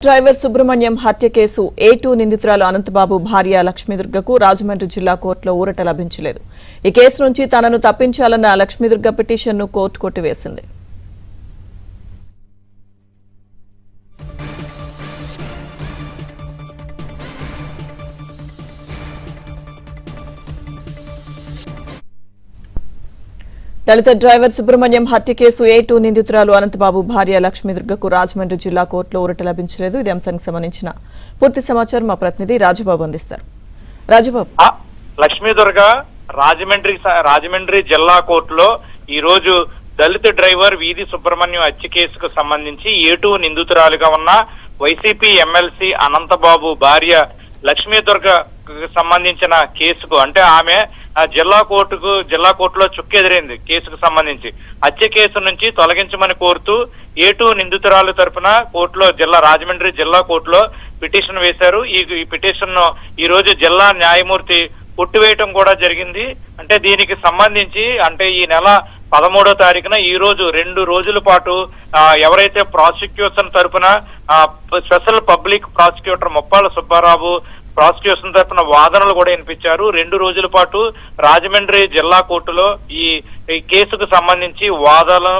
Driver Subrahmanyam హత్య case A2 నిందితురాలు Anantha Babu భార్య లక్ష్మీదుర్గకు రాజమండ్రి జిల్లా కోర్టులో ఊరట లభించలేదు. ఈ కేసు నుంచి తనను తప్పించాలన్న లక్ష్మీదుర్గ పిటిషన్ను కోర్టు కొట్టివేసింది. దళిత డ్రైవర్ సుబ్రహ్మణ్యం హత్య కేసు A2 నిందితురాలు అనంతబాబు భార్య లక్ష్మీదుర్గకు రాజమండ్రి జిల్లా కోర్టులో ఊరట లభించలేదు. ఇదే అంశానికి సంబంధించిన పూర్తి సమాచారం మా ప్రతినిధి రాజబాబు అందిస్తారు. రాజబాబు, లక్ష్మీదుర్గ రాజమండ్రి జిల్లా కోర్టులో ఈ రోజు దళిత డ్రైవర్ వీధి సుబ్రహ్మణ్యం హత్య కేసుకు సంబంధించి A2 నిందితురాలుగా ఉన్న వైసీపీ ఎమ్మెల్సీ అనంతబాబు భార్య లక్ష్మీదుర్గ సంబంధించిన కేసుకు అంటే ఆమె జిల్లా కోర్టులో చుక్కెదిరింది. కేసుకు సంబంధించి హత్య కేసు నుంచి తొలగించమని కోరుతూ A2 నిందితురాలు తరఫున కోర్టులో రాజమండ్రి జిల్లా కోర్టులో పిటిషన్ వేశారు. ఈ పిటిషన్ ను ఈ రోజు జిల్లా న్యాయమూర్తి కొట్టివేయటం కూడా జరిగింది. అంటే దీనికి సంబంధించి అంటే ఈ నెల 13వ తారీఖున ఈ రోజు 2 రోజుల పాటు ఎవరైతే ప్రాసిక్యూషన్ తరఫున special public prosecutor Muppala Subbarao prosecution తరఫున వాదనలు కూడా వినిపించారు. 2 రోజుల పాటు రాజమండ్రి జిల్లా కోర్టులో ఈ కేసుకు సంబంధించి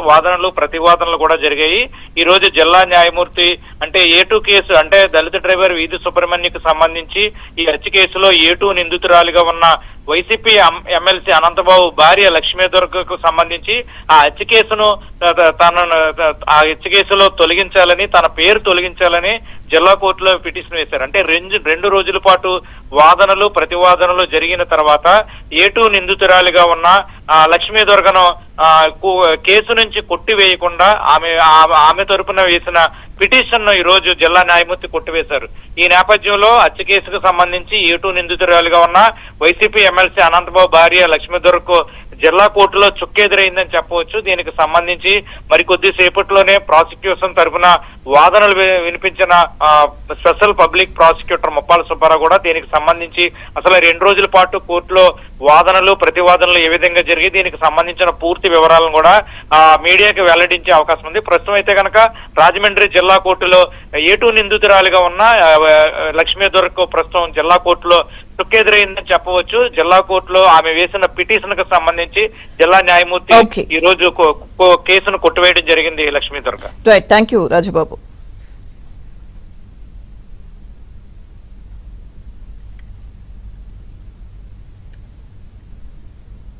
వాదనలు ప్రతివాదనలు కూడా జరిగాయి. ఈ రోజు జిల్లా న్యాయమూర్తి అంటే A2 కేసు అంటే దళిత డ్రైవర్ వీధి సుబ్రహ్మణ్యకు సంబంధించి ఈ హత్య కేసులో A2 నిందితురాలిగా ఉన్న వైసీపీ ఎమ్మెల్సీ అనంతబాబు భార్య లక్ష్మీదుర్గకు సంబంధించి ఆ హత్య కేసులో తొలగించాలని, తన పేరు తొలగించాలని జిల్లా కోర్టులో పిటిషన్ వేశారు. అంటే 2 రోజుల పాటు వాదనలు ప్రతివాదనలు జరిగిన తర్వాత A2 నిందితురాలిగా ఉన్న లక్ష్మీదుర్గను కేసు నుంచి కొట్టివేయకుండా ఆమె తరపున వేసిన పిటిషన్ ను ఈ రోజు జిల్లా న్యాయమూర్తి కొట్టివేశారు. ఈ నేపథ్యంలో హత్య కేసుకు సంబంధించి A2 నిందితురాలుగా ఉన్న వైసీపీ ఎమ్మెల్సీ అనంతబాబు భార్య లక్ష్మీదుర్గకు జిల్లా కోర్టులో చుక్కెదురైందని చెప్పవచ్చు. దీనికి సంబంధించి మరికొద్ది సేపట్లోనే ప్రాసిక్యూషన్ తరఫున వాదనలు వినిపించిన special public prosecutor Muppala Subbarao కూడా దీనికి సంబంధించి అసలు 2 రోజుల పాటు కోర్టులో వాదనలు ప్రతివాదనలు ఏ విధంగా జరిగి దీనికి సంబంధించిన పూర్తి వివరాలను కూడా మీడియాకి వెల్లడించే అవకాశం ఉంది. ప్రస్తుతం అయితే కనుక రాజమండ్రి జిల్లా కోర్టులో A2 నిందితురాలుగా ఉన్న లక్ష్మీదుర్గకు ప్రస్తుతం జిల్లా కోర్టులో చుక్కెదురైందని చెప్పవచ్చు. జిల్లా కోర్టులో ఆమె వేసిన పిటిషన్ కు సంబంధించి జిల్లా న్యాయమూర్తి ఈ రోజు కేసును కొట్టివేయడం జరిగింది. Lakshmi Durga. Right, thank you Rajababu.